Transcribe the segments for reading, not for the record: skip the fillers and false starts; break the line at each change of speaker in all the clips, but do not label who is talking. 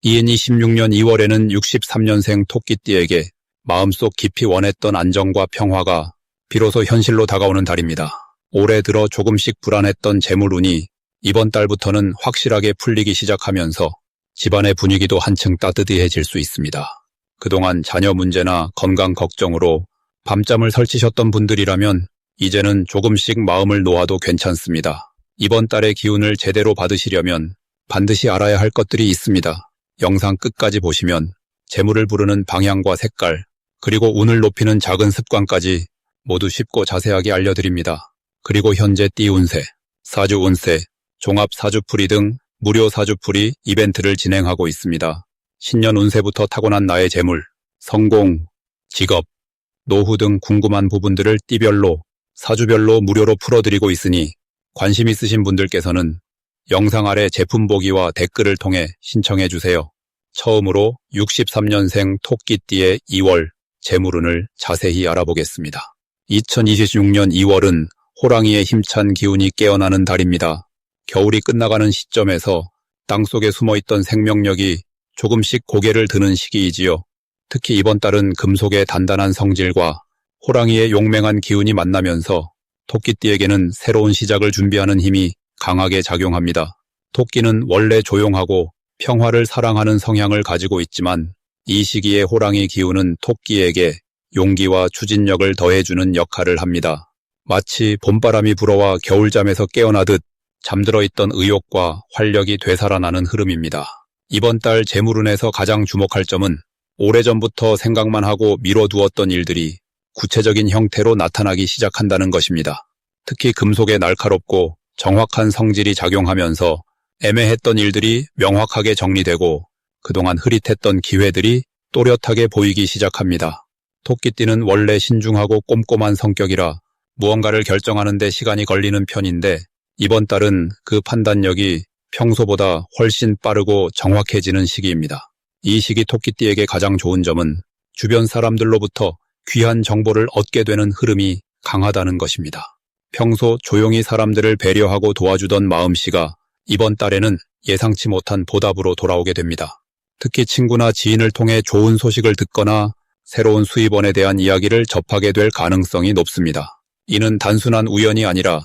2026년 2월에는 63년생 토끼띠에게 마음속 깊이 원했던 안정과 평화가 비로소 현실로 다가오는 달입니다. 올해 들어 조금씩 불안했던 재물운이 이번 달부터는 확실하게 풀리기 시작하면서 집안의 분위기도 한층 따뜻해질 수 있습니다. 그동안 자녀 문제나 건강 걱정으로 밤잠을 설치셨던 분들이라면 이제는 조금씩 마음을 놓아도 괜찮습니다. 이번 달의 기운을 제대로 받으시려면 반드시 알아야 할 것들이 있습니다. 영상 끝까지 보시면 재물을 부르는 방향과 색깔, 그리고 운을 높이는 작은 습관까지 모두 쉽고 자세하게 알려드립니다. 그리고 현재 띠 운세, 사주 운세, 종합 사주풀이 등 무료 사주풀이 이벤트를 진행하고 있습니다. 신년 운세부터 타고난 나의 재물, 성공, 직업, 노후 등 궁금한 부분들을 띠별로, 사주별로 무료로 풀어드리고 있으니 관심 있으신 분들께서는 영상 아래 제품 보기와 댓글을 통해 신청해주세요. 처음으로 63년생 토끼띠의 2월 재물운을 자세히 알아보겠습니다. 2026년 2월은 호랑이의 힘찬 기운이 깨어나는 달입니다. 겨울이 끝나가는 시점에서 땅속에 숨어있던 생명력이 조금씩 고개를 드는 시기이지요. 특히 이번 달은 금속의 단단한 성질과 호랑이의 용맹한 기운이 만나면서 토끼띠에게는 새로운 시작을 준비하는 힘이 강하게 작용합니다. 토끼는 원래 조용하고 평화를 사랑하는 성향을 가지고 있지만 이 시기의 호랑이 기운은 토끼에게 용기와 추진력을 더해주는 역할을 합니다. 마치 봄바람이 불어와 겨울잠에서 깨어나듯 잠들어 있던 의욕과 활력이 되살아나는 흐름입니다. 이번 달 재물운에서 가장 주목할 점은 오래전부터 생각만 하고 미뤄두었던 일들이 구체적인 형태로 나타나기 시작한다는 것입니다. 특히 금속의 날카롭고 정확한 성질이 작용하면서 애매했던 일들이 명확하게 정리되고 그동안 흐릿했던 기회들이 또렷하게 보이기 시작합니다. 토끼띠는 원래 신중하고 꼼꼼한 성격이라 무언가를 결정하는 데 시간이 걸리는 편인데 이번 달은 그 판단력이 평소보다 훨씬 빠르고 정확해지는 시기입니다. 이 시기 토끼띠에게 가장 좋은 점은 주변 사람들로부터 귀한 정보를 얻게 되는 흐름이 강하다는 것입니다. 평소 조용히 사람들을 배려하고 도와주던 마음씨가 이번 달에는 예상치 못한 보답으로 돌아오게 됩니다. 특히 친구나 지인을 통해 좋은 소식을 듣거나 새로운 수입원에 대한 이야기를 접하게 될 가능성이 높습니다. 이는 단순한 우연이 아니라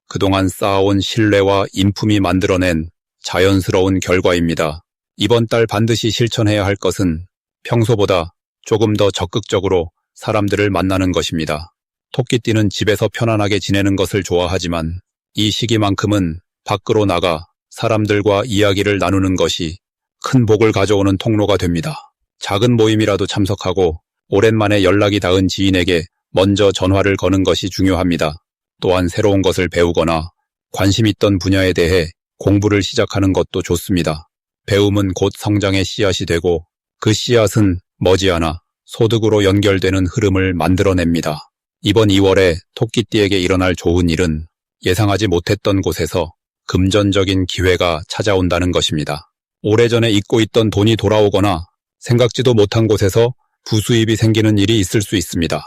그동안 쌓아온 신뢰와 인품이 만들어낸 자연스러운 결과입니다. 이번 달 반드시 실천해야 할 것은 평소보다 조금 더 적극적으로 사람들을 만나는 것입니다. 토끼띠는 집에서 편안하게 지내는 것을 좋아하지만 이 시기만큼은 밖으로 나가 사람들과 이야기를 나누는 것이 큰 복을 가져오는 통로가 됩니다. 작은 모임이라도 참석하고 오랜만에 연락이 닿은 지인에게 먼저 전화를 거는 것이 중요합니다. 또한 새로운 것을 배우거나 관심 있던 분야에 대해 공부를 시작하는 것도 좋습니다. 배움은 곧 성장의 씨앗이 되고 그 씨앗은 머지않아 소득으로 연결되는 흐름을 만들어냅니다. 이번 2월에 토끼띠에게 일어날 좋은 일은 예상하지 못했던 곳에서 금전적인 기회가 찾아온다는 것입니다. 오래전에 잊고 있던 돈이 돌아오거나 생각지도 못한 곳에서 부수입이 생기는 일이 있을 수 있습니다.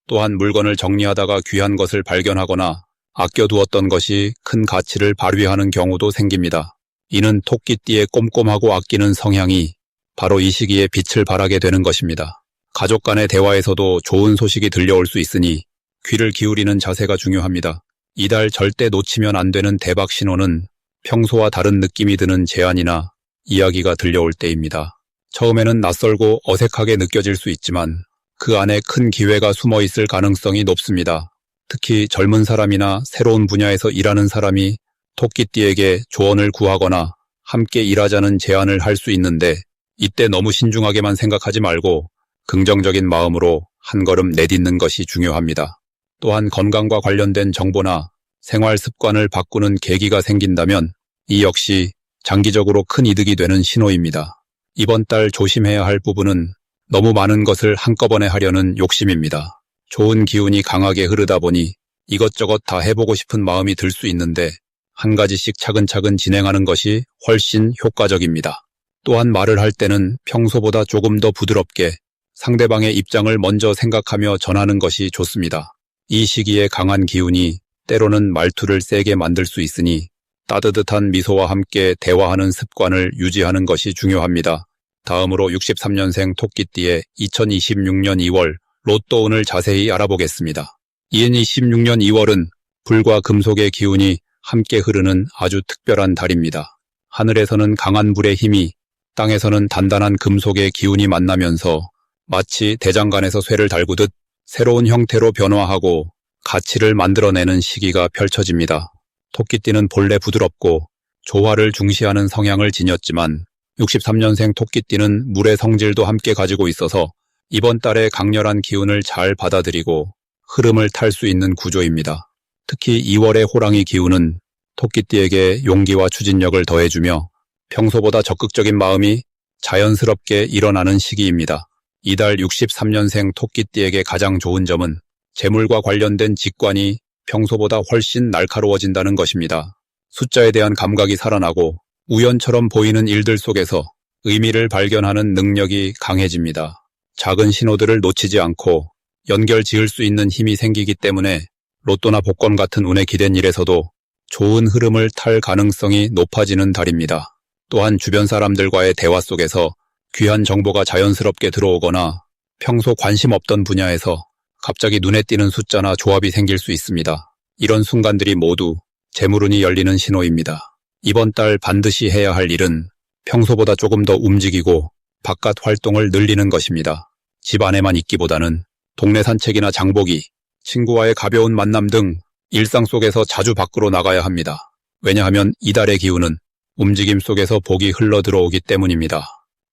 또한 물건을 정리하다가 귀한 것을 발견하거나 아껴두었던 것이 큰 가치를 발휘하는 경우도 생깁니다. 이는 토끼띠의 꼼꼼하고 아끼는 성향이 바로 이 시기에 빛을 발하게 되는 것입니다. 가족 간의 대화에서도 좋은 소식이 들려올 수 있으니 귀를 기울이는 자세가 중요합니다. 이달 절대 놓치면 안 되는 대박 신호는 평소와 다른 느낌이 드는 제안이나 이야기가 들려올 때입니다. 처음에는 낯설고 어색하게 느껴질 수 있지만 그 안에 큰 기회가 숨어 있을 가능성이 높습니다. 특히 젊은 사람이나 새로운 분야에서 일하는 사람이 토끼띠에게 조언을 구하거나 함께 일하자는 제안을 할 수 있는데 이때 너무 신중하게만 생각하지 말고 긍정적인 마음으로 한 걸음 내딛는 것이 중요합니다. 또한 건강과 관련된 정보나 생활 습관을 바꾸는 계기가 생긴다면 이 역시 장기적으로 큰 이득이 되는 신호입니다. 이번 달 조심해야 할 부분은 너무 많은 것을 한꺼번에 하려는 욕심입니다. 좋은 기운이 강하게 흐르다 보니 이것저것 다 해보고 싶은 마음이 들 수 있는데 한 가지씩 차근차근 진행하는 것이 훨씬 효과적입니다. 또한 말을 할 때는 평소보다 조금 더 부드럽게 상대방의 입장을 먼저 생각하며 전하는 것이 좋습니다. 이 시기에 강한 기운이 때로는 말투를 세게 만들 수 있으니 따뜻한 미소와 함께 대화하는 습관을 유지하는 것이 중요합니다. 다음으로 63년생 토끼띠의 2026년 2월 로또 운을 자세히 알아보겠습니다. 2026년 2월은 불과 금속의 기운이 함께 흐르는 아주 특별한 달입니다. 하늘에서는 강한 불의 힘이, 땅에서는 단단한 금속의 기운이 만나면서 마치 대장간에서 쇠를 달구듯 새로운 형태로 변화하고 가치를 만들어내는 시기가 펼쳐집니다. 토끼띠는 본래 부드럽고 조화를 중시하는 성향을 지녔지만 63년생 토끼띠는 물의 성질도 함께 가지고 있어서 이번 달의 강렬한 기운을 잘 받아들이고 흐름을 탈 수 있는 구조입니다. 특히 2월의 호랑이 기운은 토끼띠에게 용기와 추진력을 더해주며 평소보다 적극적인 마음이 자연스럽게 일어나는 시기입니다. 이달 63년생 토끼띠에게 가장 좋은 점은 재물과 관련된 직관이 평소보다 훨씬 날카로워진다는 것입니다. 숫자에 대한 감각이 살아나고 우연처럼 보이는 일들 속에서 의미를 발견하는 능력이 강해집니다. 작은 신호들을 놓치지 않고 연결 지을 수 있는 힘이 생기기 때문에 로또나 복권 같은 운에 기댄 일에서도 좋은 흐름을 탈 가능성이 높아지는 달입니다. 또한 주변 사람들과의 대화 속에서 귀한 정보가 자연스럽게 들어오거나 평소 관심 없던 분야에서 갑자기 눈에 띄는 숫자나 조합이 생길 수 있습니다. 이런 순간들이 모두 재물운이 열리는 신호입니다. 이번 달 반드시 해야 할 일은 평소보다 조금 더 움직이고 바깥 활동을 늘리는 것입니다. 집 안에만 있기보다는 동네 산책이나 장보기, 친구와의 가벼운 만남 등 일상 속에서 자주 밖으로 나가야 합니다. 왜냐하면 이달의 기운은 움직임 속에서 복이 흘러 들어오기 때문입니다.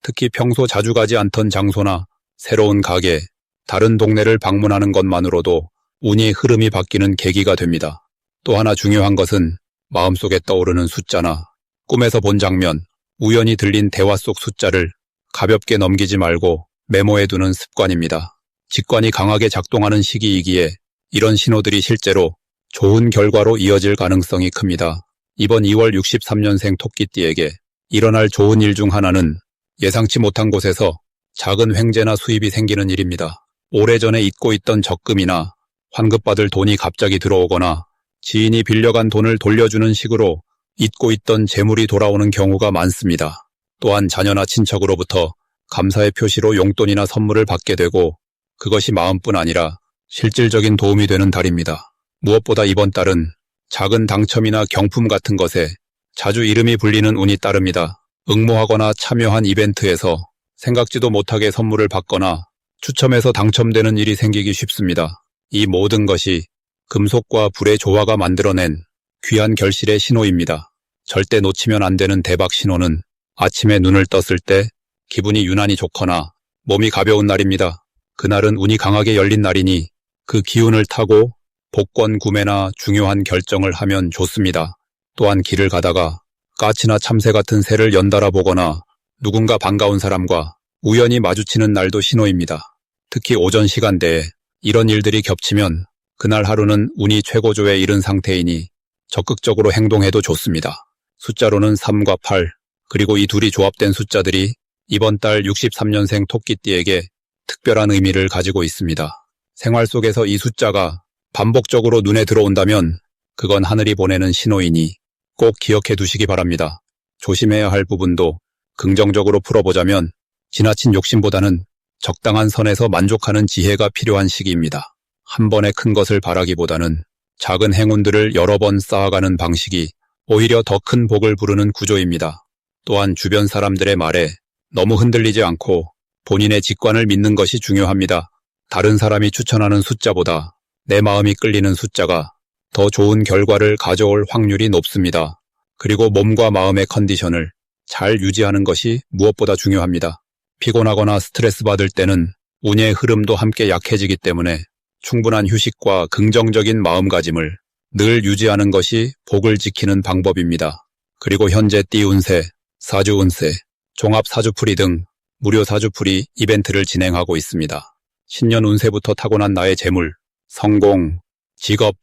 특히 평소 자주 가지 않던 장소나 새로운 가게, 다른 동네를 방문하는 것만으로도 운이 흐름이 바뀌는 계기가 됩니다. 또 하나 중요한 것은 마음속에 떠오르는 숫자나 꿈에서 본 장면, 우연히 들린 대화 속 숫자를 가볍게 넘기지 말고 메모해두는 습관입니다. 직관이 강하게 작동하는 시기이기에 이런 신호들이 실제로 좋은 결과로 이어질 가능성이 큽니다. 이번 2월 63년생 토끼띠에게 일어날 좋은 일 중 하나는 예상치 못한 곳에서 작은 횡재나 수입이 생기는 일입니다. 오래전에 잊고 있던 적금이나 환급받을 돈이 갑자기 들어오거나 지인이 빌려간 돈을 돌려주는 식으로 잊고 있던 재물이 돌아오는 경우가 많습니다. 또한 자녀나 친척으로부터 감사의 표시로 용돈이나 선물을 받게 되고 그것이 마음뿐 아니라 실질적인 도움이 되는 달입니다. 무엇보다 이번 달은 작은 당첨이나 경품 같은 것에 자주 이름이 불리는 운이 따릅니다. 응모하거나 참여한 이벤트에서 생각지도 못하게 선물을 받거나 추첨해서 당첨되는 일이 생기기 쉽습니다. 이 모든 것이 금속과 불의 조화가 만들어낸 귀한 결실의 신호입니다. 절대 놓치면 안 되는 대박 신호는 아침에 눈을 떴을 때 기분이 유난히 좋거나 몸이 가벼운 날입니다. 그날은 운이 강하게 열린 날이니 그 기운을 타고 복권 구매나 중요한 결정을 하면 좋습니다. 또한 길을 가다가 까치나 참새 같은 새를 연달아 보거나 누군가 반가운 사람과 우연히 마주치는 날도 신호입니다. 특히 오전 시간대에 이런 일들이 겹치면 그날 하루는 운이 최고조에 이른 상태이니 적극적으로 행동해도 좋습니다. 숫자로는 3과 8, 그리고 이 둘이 조합된 숫자들이 이번 달 63년생 토끼띠에게 특별한 의미를 가지고 있습니다. 생활 속에서 이 숫자가 반복적으로 눈에 들어온다면 그건 하늘이 보내는 신호이니 꼭 기억해 두시기 바랍니다. 조심해야 할 부분도 긍정적으로 풀어보자면 지나친 욕심보다는 적당한 선에서 만족하는 지혜가 필요한 시기입니다. 한 번에 큰 것을 바라기보다는 작은 행운들을 여러 번 쌓아가는 방식이 오히려 더 큰 복을 부르는 구조입니다. 또한 주변 사람들의 말에 너무 흔들리지 않고 본인의 직관을 믿는 것이 중요합니다. 다른 사람이 추천하는 숫자보다 내 마음이 끌리는 숫자가 더 좋은 결과를 가져올 확률이 높습니다. 그리고 몸과 마음의 컨디션을 잘 유지하는 것이 무엇보다 중요합니다. 피곤하거나 스트레스 받을 때는 운의 흐름도 함께 약해지기 때문에 충분한 휴식과 긍정적인 마음가짐을 늘 유지하는 것이 복을 지키는 방법입니다. 그리고 현재 띠운세, 사주운세, 종합사주풀이 등 무료 사주풀이 이벤트를 진행하고 있습니다. 신년 운세부터 타고난 나의 재물, 성공, 직업,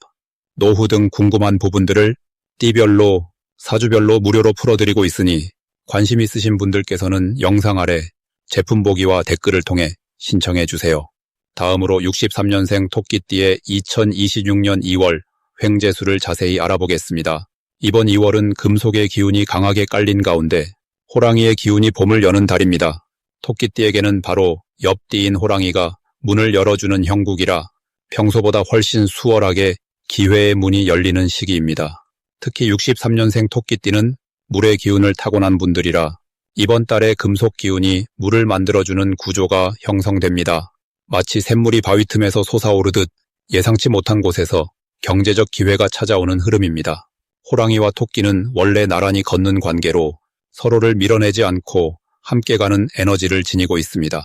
노후 등 궁금한 부분들을 띠별로, 사주별로 무료로 풀어드리고 있으니 관심 있으신 분들께서는 영상 아래 제품 보기와 댓글을 통해 신청해 주세요. 다음으로 63년생 토끼띠의 2026년 2월 횡재수를 자세히 알아보겠습니다. 이번 2월은 금속의 기운이 강하게 깔린 가운데 호랑이의 기운이 봄을 여는 달입니다. 토끼띠에게는 바로 옆띠인 호랑이가 문을 열어주는 형국이라 평소보다 훨씬 수월하게 기회의 문이 열리는 시기입니다. 특히 63년생 토끼띠는 물의 기운을 타고난 분들이라 이번 달에 금속 기운이 물을 만들어주는 구조가 형성됩니다. 마치 샘물이 바위 틈에서 솟아오르듯 예상치 못한 곳에서 경제적 기회가 찾아오는 흐름입니다. 호랑이와 토끼는 원래 나란히 걷는 관계로 서로를 밀어내지 않고 함께 가는 에너지를 지니고 있습니다.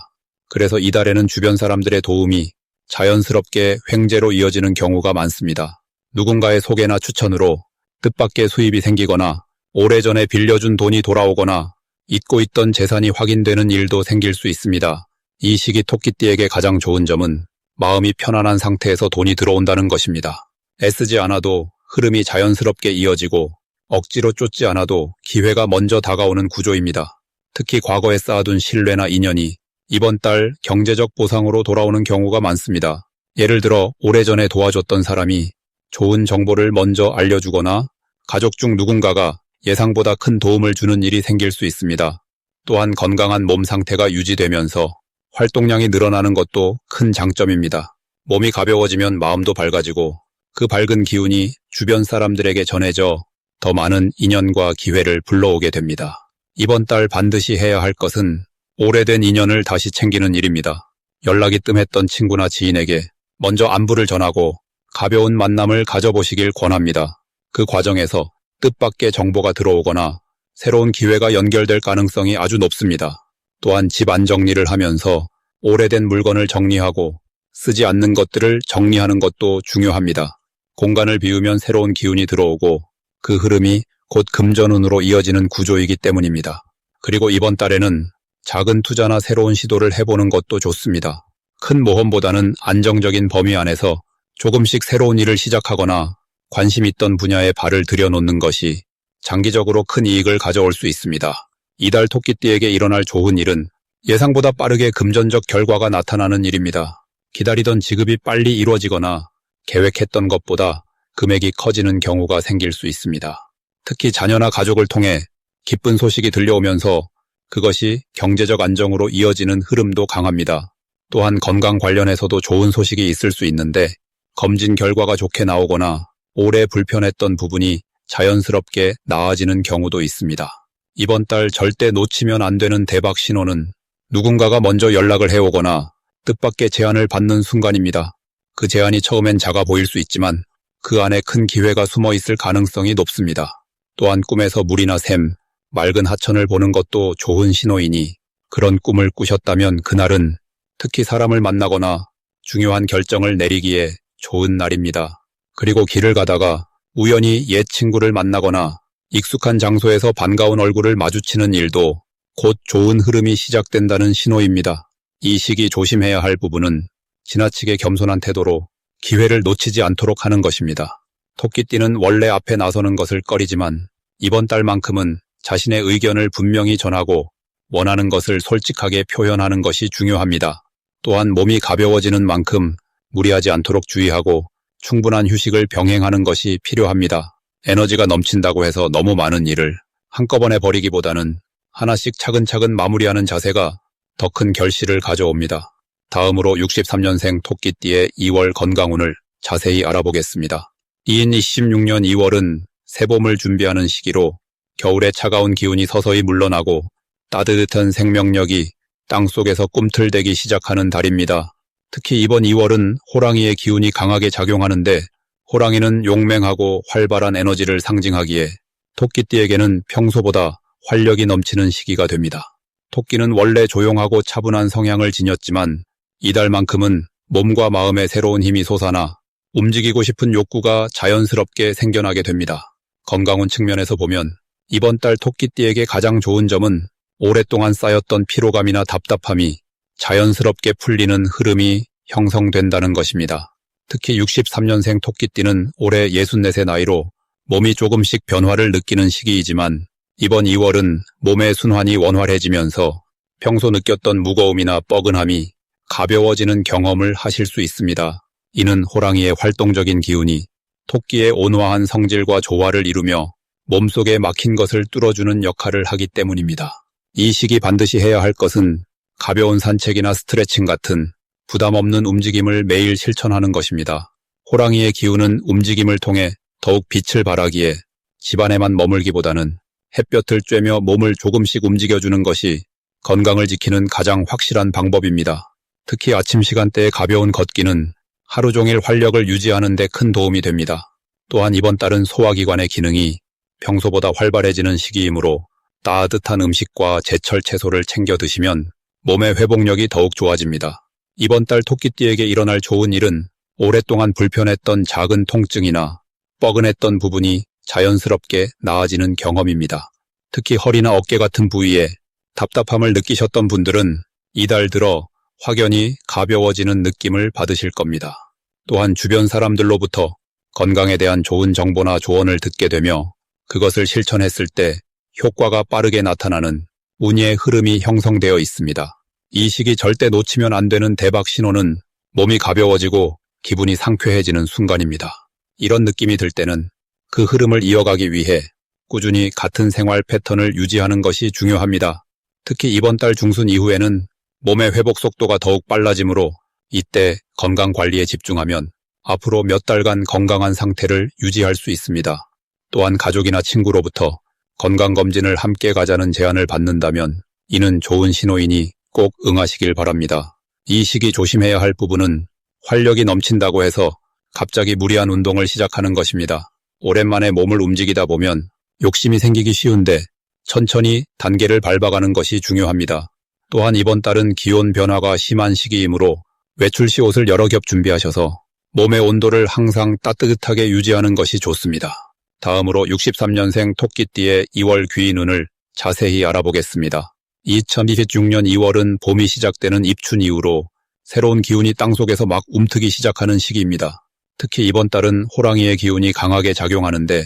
그래서 이달에는 주변 사람들의 도움이 자연스럽게 횡재로 이어지는 경우가 많습니다. 누군가의 소개나 추천으로 뜻밖의 수입이 생기거나 오래전에 빌려준 돈이 돌아오거나 잊고 있던 재산이 확인되는 일도 생길 수 있습니다. 이 시기 토끼띠에게 가장 좋은 점은 마음이 편안한 상태에서 돈이 들어온다는 것입니다. 애쓰지 않아도 흐름이 자연스럽게 이어지고 억지로 쫓지 않아도 기회가 먼저 다가오는 구조입니다. 특히 과거에 쌓아둔 신뢰나 인연이 이번 달 경제적 보상으로 돌아오는 경우가 많습니다. 예를 들어 오래전에 도와줬던 사람이 좋은 정보를 먼저 알려주거나 가족 중 누군가가 예상보다 큰 도움을 주는 일이 생길 수 있습니다. 또한 건강한 몸 상태가 유지되면서 활동량이 늘어나는 것도 큰 장점입니다. 몸이 가벼워지면 마음도 밝아지고 그 밝은 기운이 주변 사람들에게 전해져 더 많은 인연과 기회를 불러오게 됩니다. 이번 달 반드시 해야 할 것은 오래된 인연을 다시 챙기는 일입니다. 연락이 뜸했던 친구나 지인에게 먼저 안부를 전하고 가벼운 만남을 가져보시길 권합니다. 그 과정에서 뜻밖의 정보가 들어오거나 새로운 기회가 연결될 가능성이 아주 높습니다. 또한 집 안정리를 하면서 오래된 물건을 정리하고 쓰지 않는 것들을 정리하는 것도 중요합니다. 공간을 비우면 새로운 기운이 들어오고 그 흐름이 곧 금전운으로 이어지는 구조이기 때문입니다. 그리고 이번 달에는 작은 투자나 새로운 시도를 해보는 것도 좋습니다. 큰 모험보다는 안정적인 범위 안에서 조금씩 새로운 일을 시작하거나 관심 있던 분야에 발을 들여놓는 것이 장기적으로 큰 이익을 가져올 수 있습니다. 이달 토끼띠에게 일어날 좋은 일은 예상보다 빠르게 금전적 결과가 나타나는 일입니다. 기다리던 지급이 빨리 이루어지거나 계획했던 것보다 금액이 커지는 경우가 생길 수 있습니다. 특히 자녀나 가족을 통해 기쁜 소식이 들려오면서 그것이 경제적 안정으로 이어지는 흐름도 강합니다. 또한 건강 관련해서도 좋은 소식이 있을 수 있는데 검진 결과가 좋게 나오거나 오래 불편했던 부분이 자연스럽게 나아지는 경우도 있습니다. 이번 달 절대 놓치면 안 되는 대박 신호는 누군가가 먼저 연락을 해오거나 뜻밖의 제안을 받는 순간입니다. 그 제안이 처음엔 작아 보일 수 있지만 그 안에 큰 기회가 숨어 있을 가능성이 높습니다. 또한 꿈에서 물이나 샘, 맑은 하천을 보는 것도 좋은 신호이니 그런 꿈을 꾸셨다면 그날은 특히 사람을 만나거나 중요한 결정을 내리기에 좋은 날입니다. 그리고 길을 가다가 우연히 옛 친구를 만나거나 익숙한 장소에서 반가운 얼굴을 마주치는 일도 곧 좋은 흐름이 시작된다는 신호입니다. 이 시기 조심해야 할 부분은 지나치게 겸손한 태도로 기회를 놓치지 않도록 하는 것입니다. 토끼띠는 원래 앞에 나서는 것을 꺼리지만 이번 달만큼은 자신의 의견을 분명히 전하고 원하는 것을 솔직하게 표현하는 것이 중요합니다. 또한 몸이 가벼워지는 만큼 무리하지 않도록 주의하고 충분한 휴식을 병행하는 것이 필요합니다. 에너지가 넘친다고 해서 너무 많은 일을 한꺼번에 버리기보다는 하나씩 차근차근 마무리하는 자세가 더 큰 결실을 가져옵니다. 다음으로 63년생 토끼띠의 2월 건강운을 자세히 알아보겠습니다. 2026년 2월은 새봄을 준비하는 시기로 겨울의 차가운 기운이 서서히 물러나고 따뜻한 생명력이 땅속에서 꿈틀대기 시작하는 달입니다. 특히 이번 2월은 호랑이의 기운이 강하게 작용하는데 호랑이는 용맹하고 활발한 에너지를 상징하기에 토끼띠에게는 평소보다 활력이 넘치는 시기가 됩니다. 토끼는 원래 조용하고 차분한 성향을 지녔지만 이달만큼은 몸과 마음에 새로운 힘이 솟아나 움직이고 싶은 욕구가 자연스럽게 생겨나게 됩니다. 건강운 측면에서 보면 이번 달 토끼띠에게 가장 좋은 점은 오랫동안 쌓였던 피로감이나 답답함이 자연스럽게 풀리는 흐름이 형성된다는 것입니다. 특히 63년생 토끼띠는 올해 64세 나이로 몸이 조금씩 변화를 느끼는 시기이지만 이번 2월은 몸의 순환이 원활해지면서 평소 느꼈던 무거움이나 뻐근함이 가벼워지는 경험을 하실 수 있습니다. 이는 호랑이의 활동적인 기운이 토끼의 온화한 성질과 조화를 이루며 몸속에 막힌 것을 뚫어주는 역할을 하기 때문입니다. 이 시기 반드시 해야 할 것은 가벼운 산책이나 스트레칭 같은 부담 없는 움직임을 매일 실천하는 것입니다. 호랑이의 기운은 움직임을 통해 더욱 빛을 발하기에 집안에만 머물기보다는 햇볕을 쬐며 몸을 조금씩 움직여주는 것이 건강을 지키는 가장 확실한 방법입니다. 특히 아침 시간대의 가벼운 걷기는 하루 종일 활력을 유지하는 데 큰 도움이 됩니다. 또한 이번 달은 소화기관의 기능이 평소보다 활발해지는 시기이므로 따뜻한 음식과 제철 채소를 챙겨 드시면 몸의 회복력이 더욱 좋아집니다. 이번 달 토끼띠에게 일어날 좋은 일은 오랫동안 불편했던 작은 통증이나 뻐근했던 부분이 자연스럽게 나아지는 경험입니다. 특히 허리나 어깨 같은 부위에 답답함을 느끼셨던 분들은 이달 들어 확연히 가벼워지는 느낌을 받으실 겁니다. 또한 주변 사람들로부터 건강에 대한 좋은 정보나 조언을 듣게 되며 그것을 실천했을 때 효과가 빠르게 나타나는 운의 흐름이 형성되어 있습니다. 이 시기 절대 놓치면 안 되는 대박 신호는 몸이 가벼워지고 기분이 상쾌해지는 순간입니다. 이런 느낌이 들 때는 그 흐름을 이어가기 위해 꾸준히 같은 생활 패턴을 유지하는 것이 중요합니다. 특히 이번 달 중순 이후에는 몸의 회복 속도가 더욱 빨라지므로 이때 건강 관리에 집중하면 앞으로 몇 달간 건강한 상태를 유지할 수 있습니다. 또한 가족이나 친구로부터 건강검진을 함께 가자는 제안을 받는다면 이는 좋은 신호이니 꼭 응하시길 바랍니다. 이 시기 조심해야 할 부분은 활력이 넘친다고 해서 갑자기 무리한 운동을 시작하는 것입니다. 오랜만에 몸을 움직이다 보면 욕심이 생기기 쉬운데 천천히 단계를 밟아가는 것이 중요합니다. 또한 이번 달은 기온 변화가 심한 시기이므로 외출 시 옷을 여러 겹 준비하셔서 몸의 온도를 항상 따뜻하게 유지하는 것이 좋습니다. 다음으로 63년생 토끼띠의 2월 귀인운을 자세히 알아보겠습니다. 2026년 2월은 봄이 시작되는 입춘 이후로 새로운 기운이 땅속에서 막 움트기 시작하는 시기입니다. 특히 이번 달은 호랑이의 기운이 강하게 작용하는데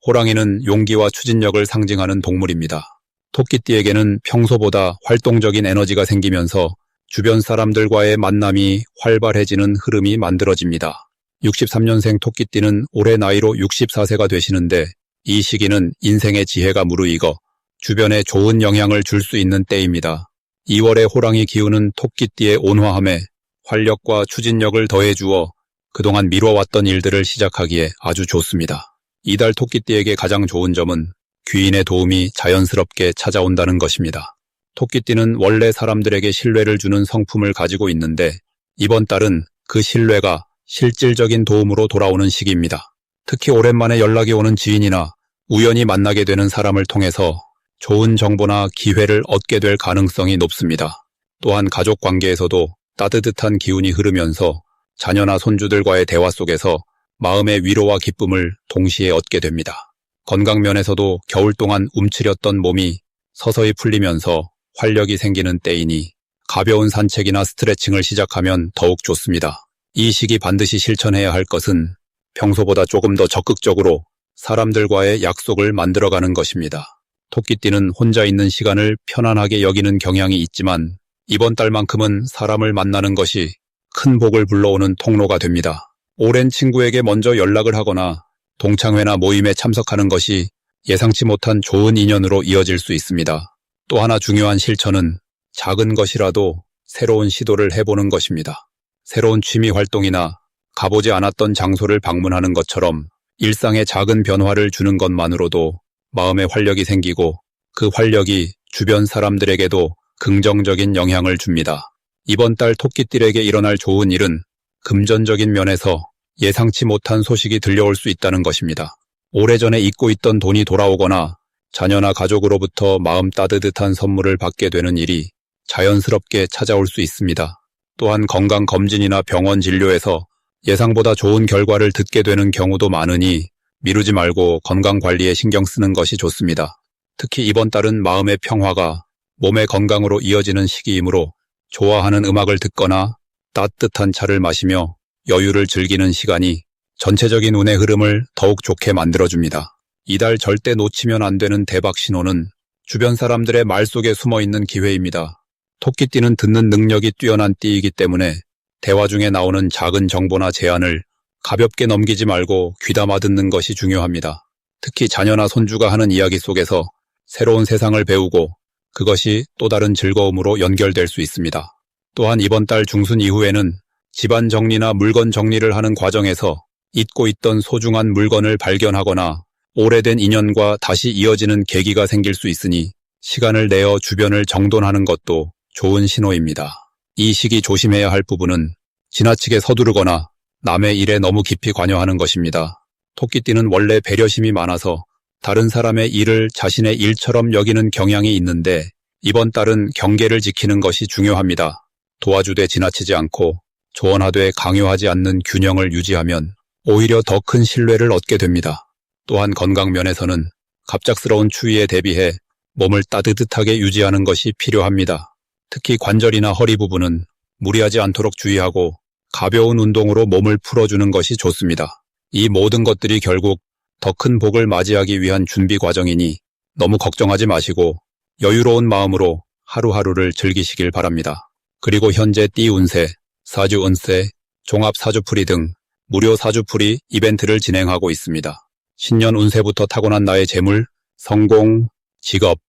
호랑이는 용기와 추진력을 상징하는 동물입니다. 토끼띠에게는 평소보다 활동적인 에너지가 생기면서 주변 사람들과의 만남이 활발해지는 흐름이 만들어집니다. 63년생 토끼띠는 올해 나이로 64세가 되시는데 이 시기는 인생의 지혜가 무르익어 주변에 좋은 영향을 줄 수 있는 때입니다. 2월의 호랑이 기운은 토끼띠의 온화함에 활력과 추진력을 더해주어 그동안 미뤄왔던 일들을 시작하기에 아주 좋습니다. 이달 토끼띠에게 가장 좋은 점은 귀인의 도움이 자연스럽게 찾아온다는 것입니다. 토끼띠는 원래 사람들에게 신뢰를 주는 성품을 가지고 있는데 이번 달은 그 신뢰가 실질적인 도움으로 돌아오는 시기입니다. 특히 오랜만에 연락이 오는 지인이나 우연히 만나게 되는 사람을 통해서 좋은 정보나 기회를 얻게 될 가능성이 높습니다. 또한 가족 관계에서도 따뜻한 기운이 흐르면서 자녀나 손주들과의 대화 속에서 마음의 위로와 기쁨을 동시에 얻게 됩니다. 건강 면에서도 겨울 동안 움츠렸던 몸이 서서히 풀리면서 활력이 생기는 때이니 가벼운 산책이나 스트레칭을 시작하면 더욱 좋습니다. 이 시기 반드시 실천해야 할 것은 평소보다 조금 더 적극적으로 사람들과의 약속을 만들어가는 것입니다. 토끼띠는 혼자 있는 시간을 편안하게 여기는 경향이 있지만 이번 달만큼은 사람을 만나는 것이 큰 복을 불러오는 통로가 됩니다. 오랜 친구에게 먼저 연락을 하거나 동창회나 모임에 참석하는 것이 예상치 못한 좋은 인연으로 이어질 수 있습니다. 또 하나 중요한 실천은 작은 것이라도 새로운 시도를 해보는 것입니다. 새로운 취미 활동이나 가보지 않았던 장소를 방문하는 것처럼 일상에 작은 변화를 주는 것만으로도 마음의 활력이 생기고 그 활력이 주변 사람들에게도 긍정적인 영향을 줍니다. 이번 달 토끼띠에게 일어날 좋은 일은 금전적인 면에서 예상치 못한 소식이 들려올 수 있다는 것입니다. 오래전에 잊고 있던 돈이 돌아오거나 자녀나 가족으로부터 마음 따뜻한 선물을 받게 되는 일이 자연스럽게 찾아올 수 있습니다. 또한 건강검진이나 병원 진료에서 예상보다 좋은 결과를 듣게 되는 경우도 많으니 미루지 말고 건강관리에 신경 쓰는 것이 좋습니다. 특히 이번 달은 마음의 평화가 몸의 건강으로 이어지는 시기이므로 좋아하는 음악을 듣거나 따뜻한 차를 마시며 여유를 즐기는 시간이 전체적인 운의 흐름을 더욱 좋게 만들어줍니다. 이달 절대 놓치면 안 되는 대박 신호는 주변 사람들의 말 속에 숨어있는 기회입니다. 토끼띠는 듣는 능력이 뛰어난 띠이기 때문에 대화 중에 나오는 작은 정보나 제안을 가볍게 넘기지 말고 귀담아 듣는 것이 중요합니다. 특히 자녀나 손주가 하는 이야기 속에서 새로운 세상을 배우고 그것이 또 다른 즐거움으로 연결될 수 있습니다. 또한 이번 달 중순 이후에는 집안 정리나 물건 정리를 하는 과정에서 잊고 있던 소중한 물건을 발견하거나 오래된 인연과 다시 이어지는 계기가 생길 수 있으니 시간을 내어 주변을 정돈하는 것도 좋은 신호입니다. 이 시기 조심해야 할 부분은 지나치게 서두르거나 남의 일에 너무 깊이 관여하는 것입니다. 토끼띠는 원래 배려심이 많아서 다른 사람의 일을 자신의 일처럼 여기는 경향이 있는데 이번 달은 경계를 지키는 것이 중요합니다. 도와주되 지나치지 않고 조언하되 강요하지 않는 균형을 유지하면 오히려 더 큰 신뢰를 얻게 됩니다. 또한 건강 면에서는 갑작스러운 추위에 대비해 몸을 따뜻하게 유지하는 것이 필요합니다. 특히 관절이나 허리 부분은 무리하지 않도록 주의하고 가벼운 운동으로 몸을 풀어주는 것이 좋습니다. 이 모든 것들이 결국 더 큰 복을 맞이하기 위한 준비 과정이니 너무 걱정하지 마시고 여유로운 마음으로 하루하루를 즐기시길 바랍니다. 그리고 현재 띠 운세, 사주 운세, 종합 사주풀이 등 무료 사주풀이 이벤트를 진행하고 있습니다. 신년 운세부터 타고난 나의 재물, 성공, 직업,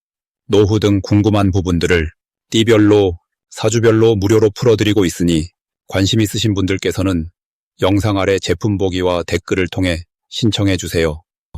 노후 등 궁금한 부분들을 띠별로, 사주별로 무료로 풀어드리고 있으니 관심 있으신 분들께서는 영상 아래 제품 보기와 댓글을 통해 신청해 주세요.